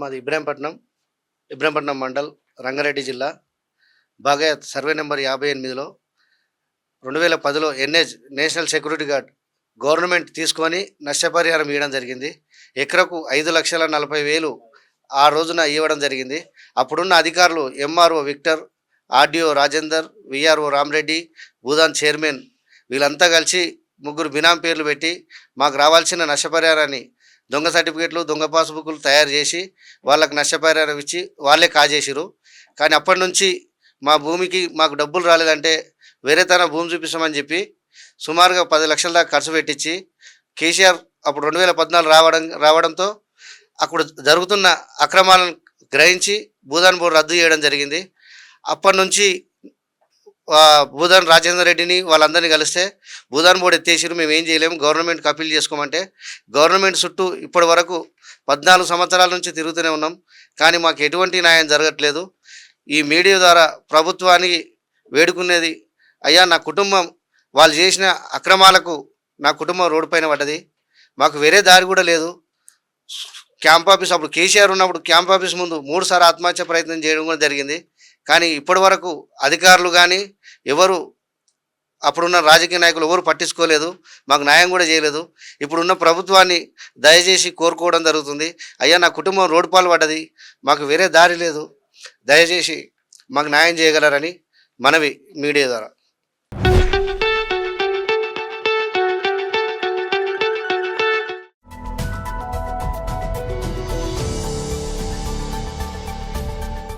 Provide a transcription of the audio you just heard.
మాది ఇబ్రాహీంపట్నం మండల్, రంగారెడ్డి జిల్లా. బాగాయత్ సర్వే నెంబర్ 58లో 2010లో నేషనల్ సెక్యూరిటీ గార్డ్ గవర్నమెంట్ తీసుకొని నష్టపరిహారం ఇవ్వడం జరిగింది. ఎకరకు 5,40,000 ఆ రోజున ఇవ్వడం జరిగింది. అప్పుడున్న అధికారులు MRO Victor, RDO Rajender, VRO Ramareddy, Bhoodan chairman వీళ్ళంతా కలిసి ముగ్గురు బినాం పేర్లు పెట్టి మాకు రావాల్సిన నష్టపరిహారాన్ని దొంగ సర్టిఫికేట్లు, దొంగ పాస్బుక్లు తయారు చేసి వాళ్ళకి నష్టపరిహారం ఇచ్చి వాళ్ళే కాజేసిరు. కానీ అప్పటి నుంచి మా భూమికి మాకు డబ్బులు రాలేదంటే వేరే తన భూమి చూపిస్తామని చెప్పి సుమారుగా 10 లక్షల దాకా ఖర్చు పెట్టించి కేసీఆర్ అప్పుడు 2014 రావడంతో అక్కడ జరుగుతున్న అక్రమాలను గ్రహించి భూదాన్ బోర్డు రద్దు చేయడం జరిగింది. అప్పటి నుంచి భూదాన్ రాజేందర్ రెడ్డిని వాళ్ళందరినీ కలిస్తే భూదాన్ బోర్డు ఎత్తేసిరు, మేము ఏం చేయలేము, గవర్నమెంట్కి అప్పీల్ చేసుకోమంటే గవర్నమెంట్ చుట్టూ ఇప్పటి వరకు 14 సంవత్సరాల నుంచి తిరుగుతూనే ఉన్నాం. కానీ మాకు ఎటువంటి న్యాయం జరగట్లేదు. ఈ మీడియా ద్వారా ప్రభుత్వానికి వేడుకునేది, అయ్యా నా కుటుంబం వాళ్ళు చేసిన అక్రమాలకు నా కుటుంబం రోడ్డు పైన పడ్డది, మాకు వేరే దారి కూడా లేదు. క్యాంప్ ఆఫీస్ అప్పుడు కేసీఆర్ ఉన్నప్పుడు క్యాంప్ ఆఫీస్ ముందు 3 సార్లు ఆత్మహత్య ప్రయత్నం చేయడం కూడా జరిగింది. కానీ ఇప్పటి వరకు అధికారులు కానీ ఎవరు అప్పుడున్న రాజకీయ నాయకులు ఎవరు పట్టించుకోలేదు, మాకు న్యాయం కూడా చేయలేదు. ఇప్పుడున్న ప్రభుత్వాన్ని దయచేసి కోరుకోవడం జరుగుతుంది, అయ్యా నా కుటుంబం రోడ్డు పాలు పడ్డది, మాకు వేరే దారి లేదు, దయచేసి మాకు న్యాయం చేయగలరని మనవి మీడియా ద్వారా.